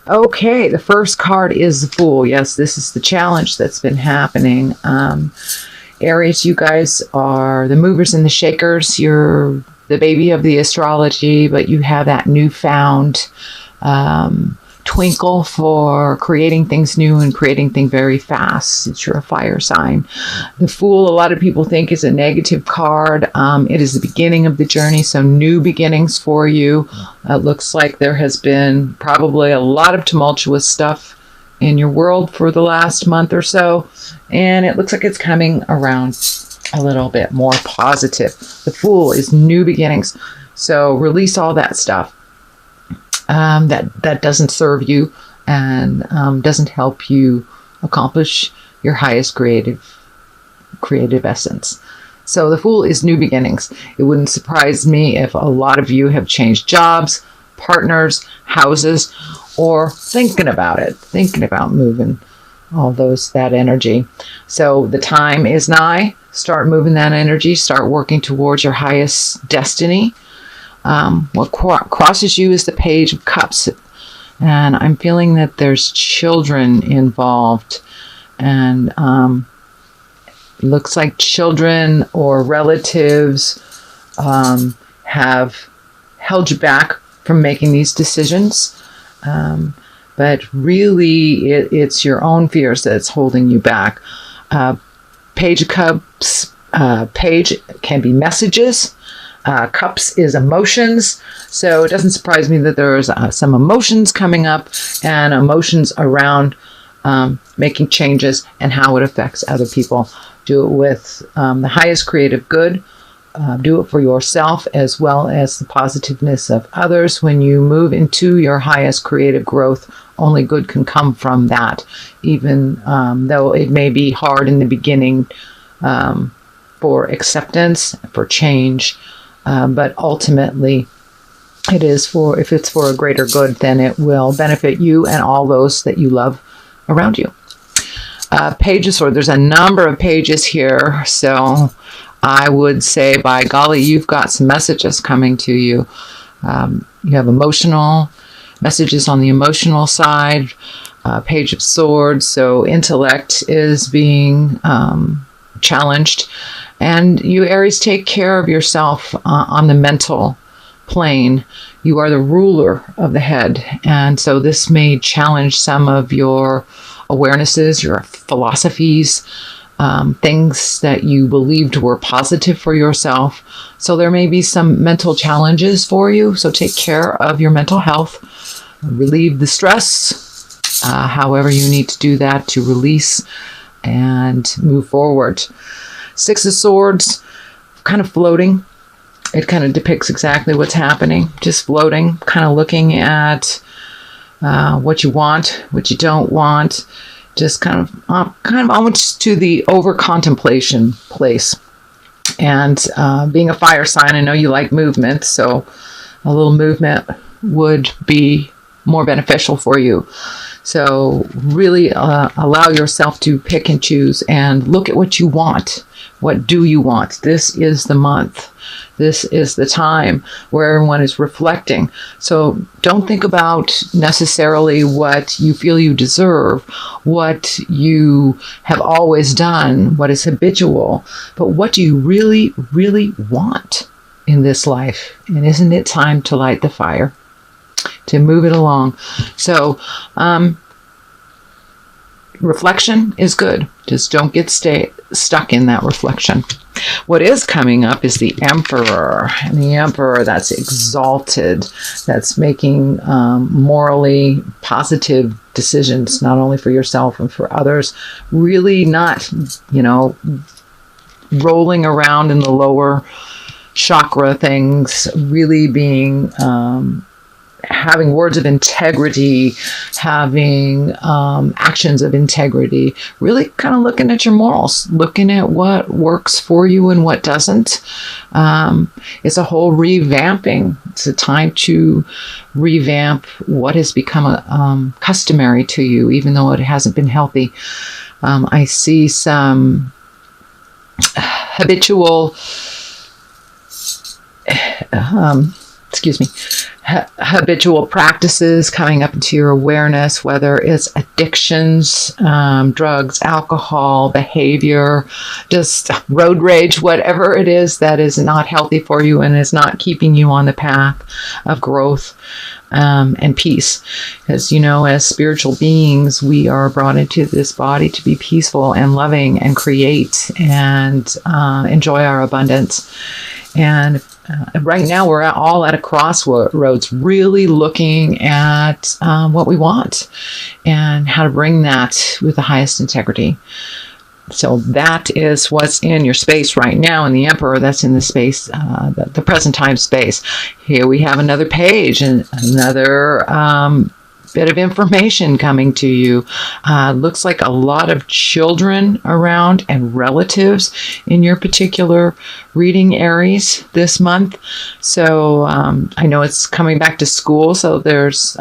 Okay, the first card is the Fool. Yes, this is the challenge that's been happening. Aries, you guys are the movers and the shakers. You're the baby of the astrology, but you have that newfound twinkle for creating things new and creating things very fast. It's your fire sign. The Fool, a lot of people think, is a negative card. It is the beginning of the journey, so new beginnings for you. It looks like there has been probably a lot of tumultuous stuff in your world for the last month or so, and it looks like it's coming around a little bit more positive. The Fool is new beginnings, so release all that stuff that doesn't serve you and doesn't help you accomplish your highest creative essence. So the Fool is new beginnings. It wouldn't surprise me if a lot of you have changed jobs, partners, houses, or thinking about moving that energy. So the time is nigh. Start moving that energy. Start working towards your highest destiny. What crosses you is the Page of Cups, and I'm feeling that there's children involved, and looks like children or relatives have held you back from making these decisions, but really it's your own fears that's holding you back. Page of Cups, page can be messages. Cups is emotions, so it doesn't surprise me that there's some emotions coming up and emotions around making changes and how it affects other people. Do it with the highest creative good. Do it for yourself as well as the positiveness of others. When you move into your highest creative growth, only good can come from that, even though it may be hard in the beginning for acceptance, for change. But ultimately, if it's for a greater good, then it will benefit you and all those that you love around you. Page of Swords, there's a number of pages here, so I would say, by golly, you've got some messages coming to you. You have emotional messages on the emotional side. Page of Swords, so intellect is being challenged. And you, Aries, take care of yourself on the mental plane. You are the ruler of the head. And so this may challenge some of your awarenesses, your philosophies, things that you believed were positive for yourself. So there may be some mental challenges for you. So take care of your mental health. Relieve the stress, however you need to do that to release and move forward. Six of Swords, kind of floating. It kind of depicts exactly what's happening. Just floating, kind of looking at what you want, what you don't want. Just kind of almost to the over contemplation place. And being a fire sign, I know you like movement, so a little movement would be more beneficial for you. So really allow yourself to pick and choose and look at what you want. What do you want? This is the month. This is the time where everyone is reflecting. So don't think about necessarily what you feel you deserve, what you have always done, what is habitual, but what do you really, really want in this life? And isn't it time to light the fire, to move it along? So reflection is good. Just don't get stuck in that reflection. What is coming up is the Emperor. And the Emperor, that's exalted, that's making morally positive decisions, not only for yourself and for others. Really not, rolling around in the lower chakra things, really being having words of integrity, having actions of integrity, really kind of looking at your morals, looking at what works for you and what doesn't. It's a whole revamping. It's a time to revamp what has become customary to you, even though it hasn't been healthy. I see some habitual excuse me, habitual practices coming up into your awareness, whether it's addictions, drugs, alcohol, behavior, just road rage, whatever it is that is not healthy for you and is not keeping you on the path of growth and peace. Because, you know, as spiritual beings, we are brought into this body to be peaceful and loving and create and enjoy our abundance. And right now we're all at a crossroads, really looking at what we want and how to bring that with the highest integrity. So that is what's in your space right now. And the Emperor, that's in the space, the present time space. Here we have another page and another bit of information coming to you. Looks like a lot of children around and relatives in your particular reading, Aries, this month. So I know it's coming back to school, so there's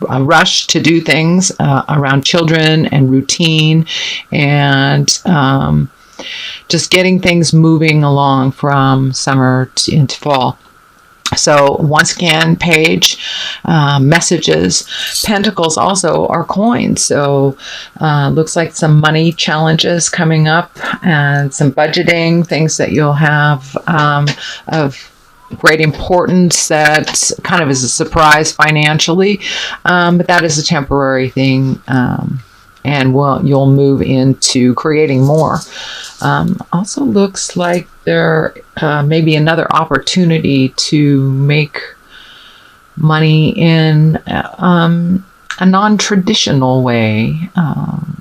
a rush to do things around children and routine and just getting things moving along from summer into fall. So once again, page, messages, pentacles also are coins. So looks like some money challenges coming up and some budgeting, things that you'll have of great importance that kind of is a surprise financially. But that is a temporary thing. And you'll move into creating more. Also looks like there may be another opportunity to make money in a non-traditional way,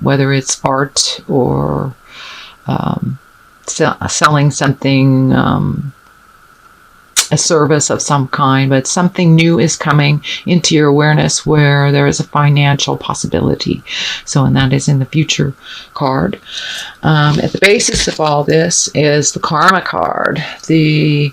whether it's art or selling something, a service of some kind, but something new is coming into your awareness where there is a financial possibility. So, and that is in the future card. At the basis of all this is the Karma card, the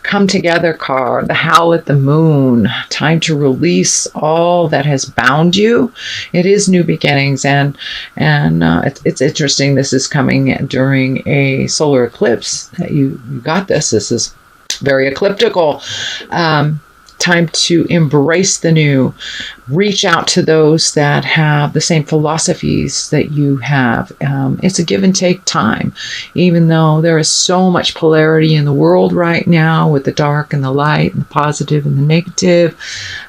Come Together card, the Howl at the Moon, time to release all that has bound you. It is new beginnings, and it's interesting. This is coming during a solar eclipse that you got this. This is very ecliptical. Time to embrace the new. Reach out to those that have the same philosophies that you have. It's a give and take time, even though there is so much polarity in the world right now with the dark and the light and the positive and the negative.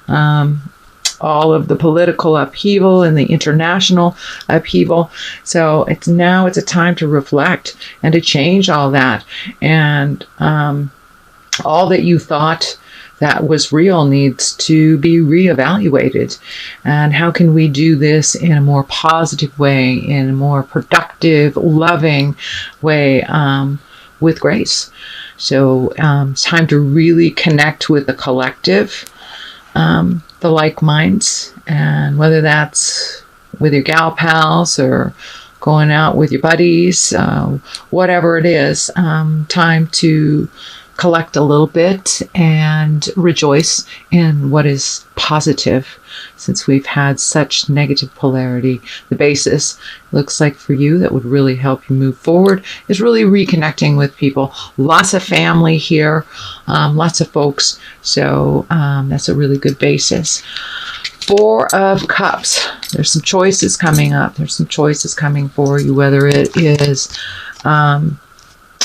All of the political upheaval and the international upheaval. So it's a time to reflect and to change all that. And all that you thought that was real needs to be reevaluated. And how can we do this in a more positive way, in a more productive, loving way, with grace? So it's time to really connect with the collective, the like minds, and whether that's with your gal pals or going out with your buddies, whatever it is, time to collect a little bit and rejoice in what is positive, since we've had such negative polarity. The basis looks like for you that would really help you move forward is really reconnecting with people. Lots of family here, lots of folks. So that's a really good basis. Four of Cups. There's some choices coming up. There's some choices coming for you, whether it is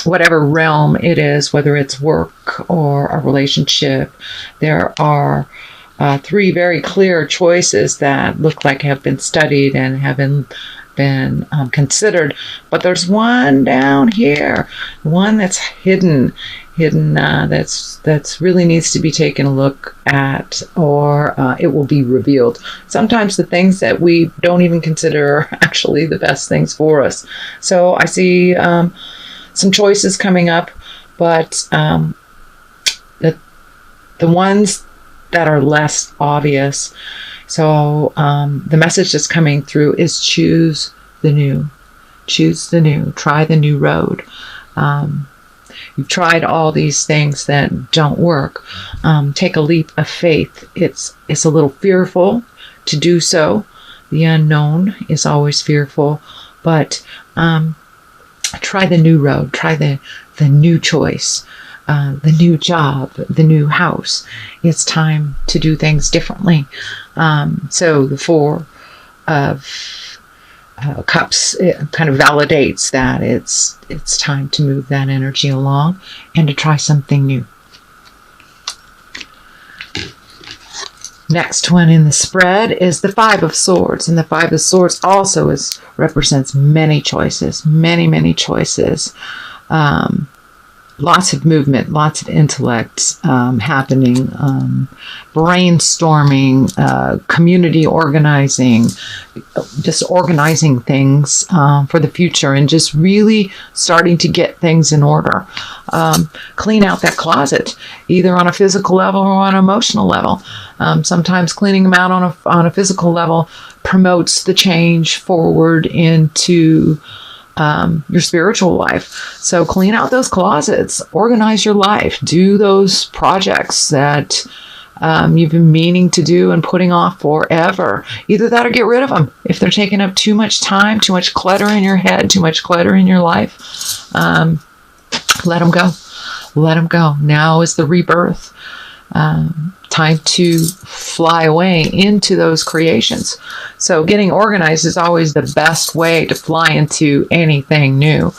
whatever realm it is, whether it's work or a relationship. There are three very clear choices that look like have been studied and have been considered, but there's one down here, one that's hidden that's really needs to be taken a look at, or it will be revealed. Sometimes the things that we don't even consider are actually the best things for us. So I see some choices coming up, but the ones that are less obvious. So the message that's coming through is choose the new. Choose the new. Try the new road. You've tried all these things that don't work. Take a leap of faith. It's a little fearful to do so. The unknown is always fearful, but try the new road. Try the new choice. the new job, the new house. It's time to do things differently. So the Four of Cups, it kind of validates that it's time to move that energy along and to try something new. Next one in the spread is the Five of Swords, and the Five of Swords also represents many choices, many choices. Lots of movement, lots of intellect happening, brainstorming, community organizing, just organizing things for the future and just really starting to get things in order. Clean out that closet, either on a physical level or on an emotional level. Sometimes cleaning them out on a physical level promotes the change forward into your spiritual life. So clean out those closets, organize your life, do those projects that you've been meaning to do and putting off forever. Either that or get rid of them. If they're taking up too much time, too much clutter in your head, too much clutter in your life, let them go. Let them go. Now is the rebirth. Time to fly away into those creations. So getting organized is always the best way to fly into anything new.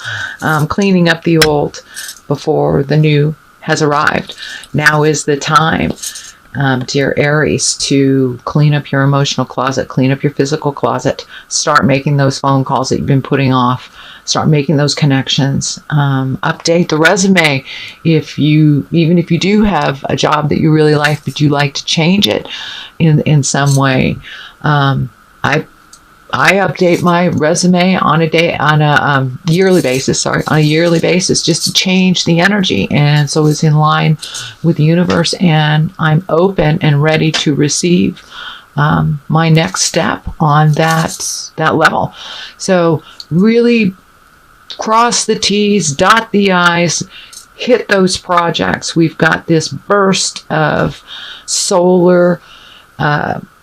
Cleaning up the old before the new has arrived. Now is the time, dear Aries, to clean up your emotional closet, clean up your physical closet, start making those phone calls that you've been putting off. Start making those connections. Update the resume. Even if you do have a job that you really like, but you like to change it in some way. I update my resume on a yearly basis. On a yearly basis, just to change the energy, and so it's in line with the universe. And I'm open and ready to receive my next step on that level. So really cross the T's, dot the I's, hit those projects. We've got this burst of solar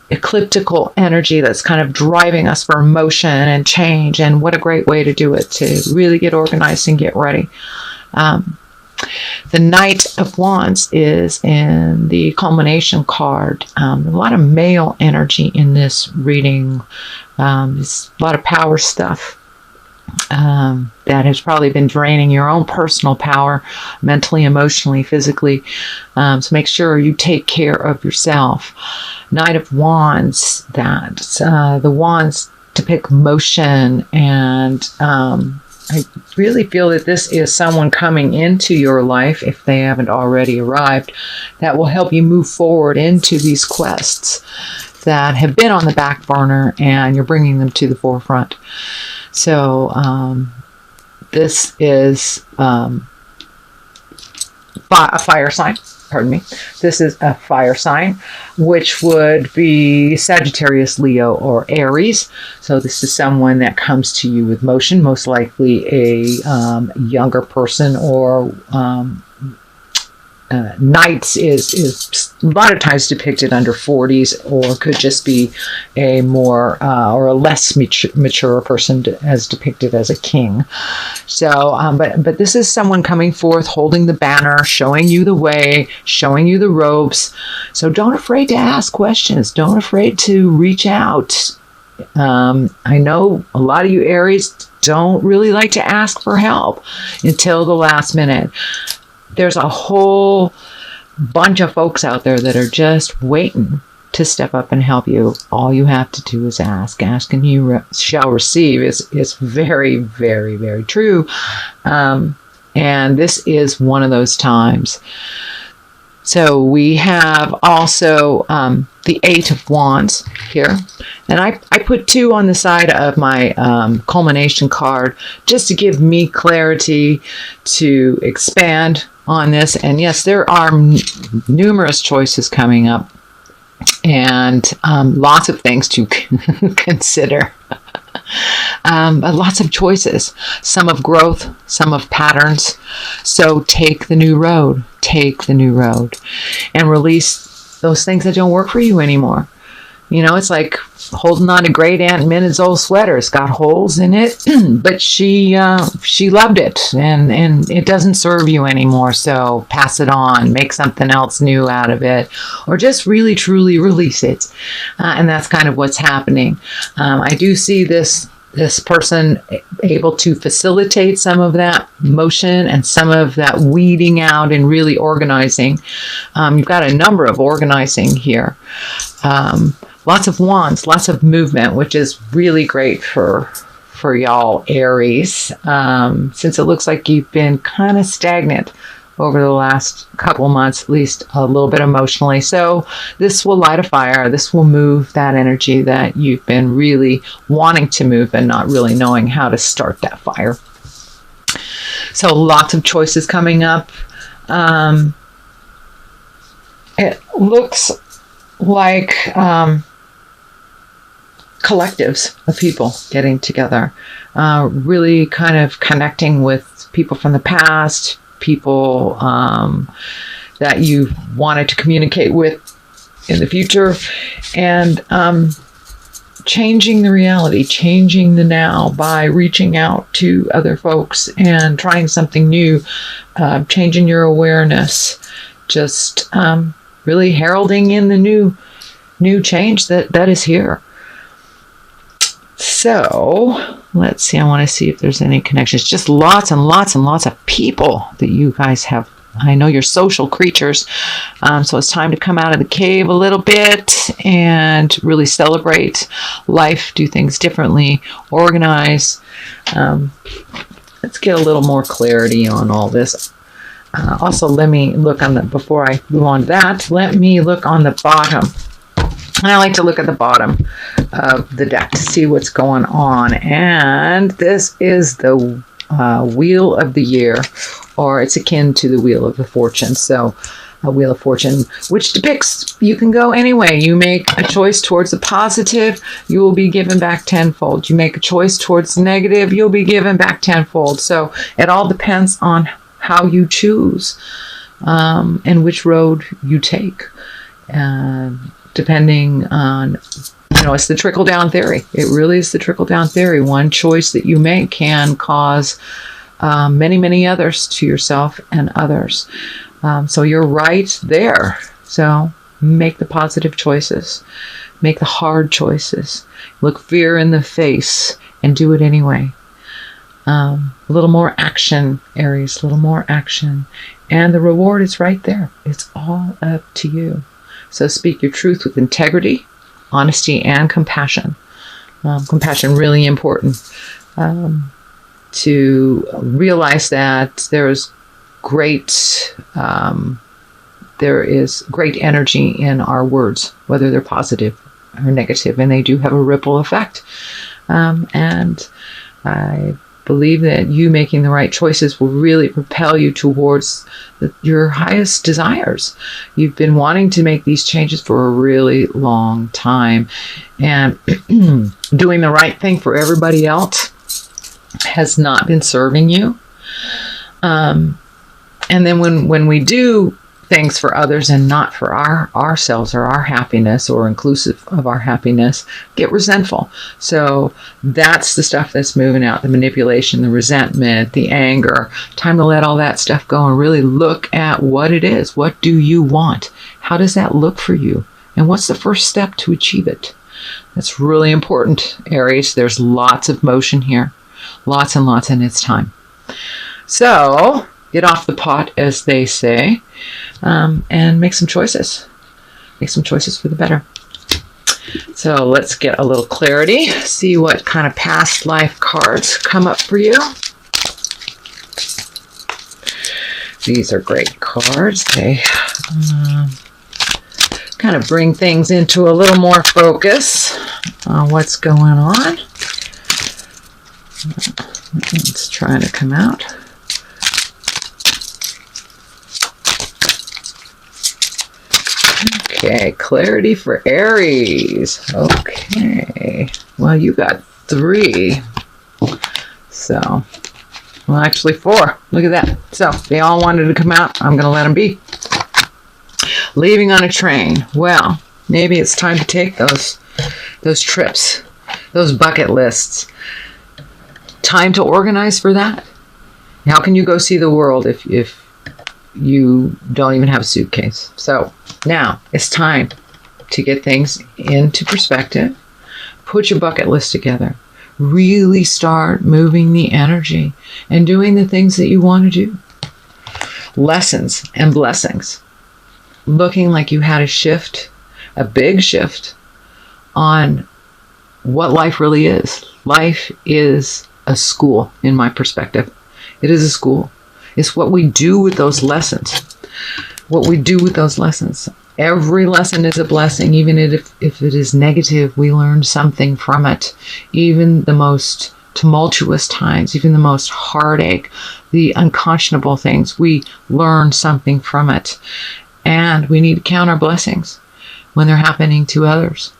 ecliptical energy that's kind of driving us for motion and change, and what a great way to do it, to really get organized and get ready. The Knight of Wands is in the culmination card. A lot of male energy in this reading. There's a lot of power stuff that has probably been draining your own personal power, mentally, emotionally, physically. So make sure you take care of yourself. Knight of Wands, the wands depict motion, and I really feel that this is someone coming into your life, if they haven't already arrived, that will help you move forward into these quests that have been on the back burner, and you're bringing them to the forefront. So this is a fire sign. Pardon me. This is a fire sign, which would be Sagittarius, Leo, or Aries. So this is someone that comes to you with motion, most likely a younger person, or Knights is a lot of times depicted under 40s, or could just be a more or a less mature person as depicted as a king. So, but this is someone coming forth, holding the banner, showing you the way, showing you the ropes. So don't afraid to ask questions. Don't afraid to reach out. I know a lot of you Aries don't really like to ask for help until the last minute. There's a whole bunch of folks out there that are just waiting to step up and help you. All you have to do is ask. Ask and you shall receive is very, very, very true. And this is one of those times. So we have also the Eight of Wands here. And I put 2 on the side of my culmination card just to give me clarity to expand on this. And yes, there are numerous choices coming up, and lots of things to consider. But lots of choices, some of growth, some of patterns. So take the new road, and release those things that don't work for you anymore. It's like holding on to Great Aunt Minna's old sweater. It's got holes in it, but she loved it, and it doesn't serve you anymore. So pass it on, make something else new out of it, or just really truly release it. And that's kind of what's happening. I do see this person able to facilitate some of that motion and some of that weeding out and really organizing. You've got a number of organizing here. Lots of wands, lots of movement, which is really great for y'all Aries, since it looks like you've been kind of stagnant over the last couple months, at least a little bit emotionally. So this will light a fire. This will move that energy that you've been really wanting to move and not really knowing how to start that fire. So lots of choices coming up. It looks like collectives of people getting together, really kind of connecting with people from the past, people that you wanted to communicate with in the future, and changing the reality, changing the now by reaching out to other folks and trying something new, changing your awareness, just really heralding in the new change that is here. So let's see. I want to see if there's any connections. Just lots and lots and lots of people that you guys have. I know you're social creatures. So it's time to come out of the cave a little bit and really celebrate life, do things differently, organize. Let's get a little more clarity on all this. Also, let me look before I move on to that, let me look on the bottom. I like to look at the bottom of the deck to see what's going on. And this is the Wheel of the Year, or it's akin to the Wheel of the Fortune. So a Wheel of Fortune, which depicts you can go any way. You make a choice towards the positive, you will be given back tenfold. You make a choice towards the negative, you'll be given back tenfold. So it all depends on how you choose and which road you take. Depending on, it's the trickle-down theory. It really is the trickle-down theory. One choice that you make can cause many, many others to yourself and others. So you're right there. So make the positive choices. Make the hard choices. Look fear in the face and do it anyway. A little more action, Aries, a little more action. And the reward is right there. It's all up to you. So speak your truth with integrity, honesty, and compassion. Compassion, really important. To realize that there is great energy in our words, whether they're positive or negative, and they do have a ripple effect. And I believe that you making the right choices will really propel you towards your highest desires. You've been wanting to make these changes for a really long time, and doing the right thing for everybody else has not been serving you. And then when we do things for others and not for ourselves or our happiness or inclusive of our happiness, get resentful. So that's the stuff that's moving out, the manipulation, the resentment, the anger. Time to let all that stuff go and really look at what it is. What do you want? How does that look for you? And what's the first step to achieve it? That's really important, Aries. There's lots of motion here. Lots and lots, and it's time. So get off the pot, as they say, and make some choices. Make some choices for the better. So let's get a little clarity. See what kind of past life cards come up for you. These are great cards. They kind of bring things into a little more focus on what's going on. It's trying to come out. Okay, clarity for Aries. Okay, well, you got 3. So, well, actually 4. Look at that. So, they all wanted to come out. I'm going to let them be. Leaving on a train. Well, Maybe it's time to take those trips, those bucket lists. Time to organize for that. How can you go see the world if you don't even have a suitcase? So now it's time to get things into perspective. Put your bucket list together. Really start moving the energy and doing the things that you want to do. Lessons and blessings. Looking like you had a shift, a big shift on what life really is. Life is a school, in my perspective. It is a school. It's what we do with those lessons. What we do with those lessons. Every lesson is a blessing. Even if it is negative, we learn something from it. Even the most tumultuous times, even the most heartache, the unconscionable things, we learn something from it. And we need to count our blessings when they're happening to others.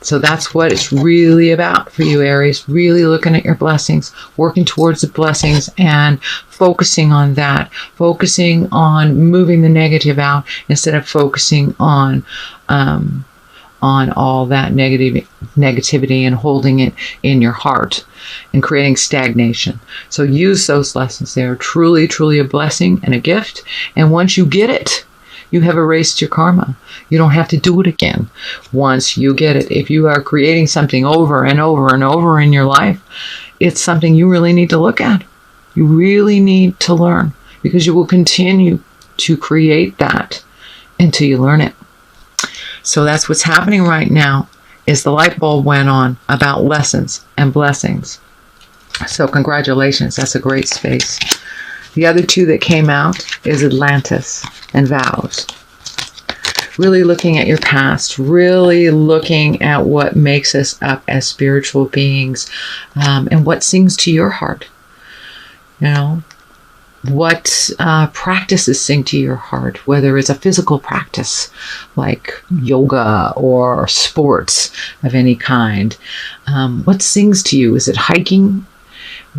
So that's what it's really about for you, Aries. Really looking at your blessings, working towards the blessings and focusing on that. Focusing on moving the negative out instead of focusing on all that negativity and holding it in your heart and creating stagnation. So use those lessons. They are truly, truly a blessing and a gift. And once you get it, you have erased your karma. You don't have to do it again once you get it. If you are creating something over and over and over in your life, it's something you really need to look at. You really need to learn, because you will continue to create that until you learn it. So that's what's happening right now, is the light bulb went on about lessons and blessings. So congratulations. That's a great space. The other two that came out is Atlantis and vows. Really looking at your past, really looking at what makes us up as spiritual beings, and what sings to your heart. You know, what practices sing to your heart, whether it's a physical practice like yoga or sports of any kind. What sings to you? Is it hiking?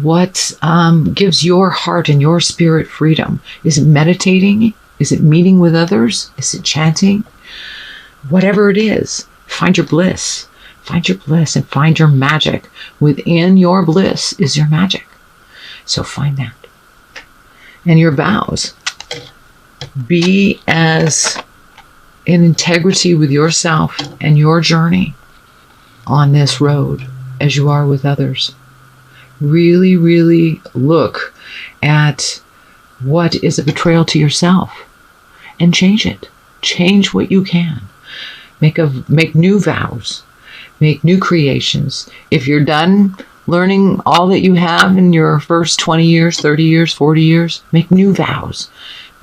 What gives your heart and your spirit freedom? Is it meditating? Is it meeting with others? Is it chanting? Whatever it is, find your bliss. Find your bliss and find your magic. Within your bliss is your magic. So find that. And your vows. Be as in integrity with yourself and your journey on this road as you are with others. Really, really look at what is a betrayal to yourself and change it. Change what you can. Make new vows. Make new creations. If you're done learning all that you have in your first 20 years, 30 years, 40 years, make new vows.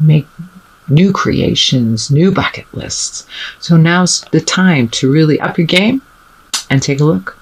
Make new creations, new bucket lists. So now's the time to really up your game and take a look.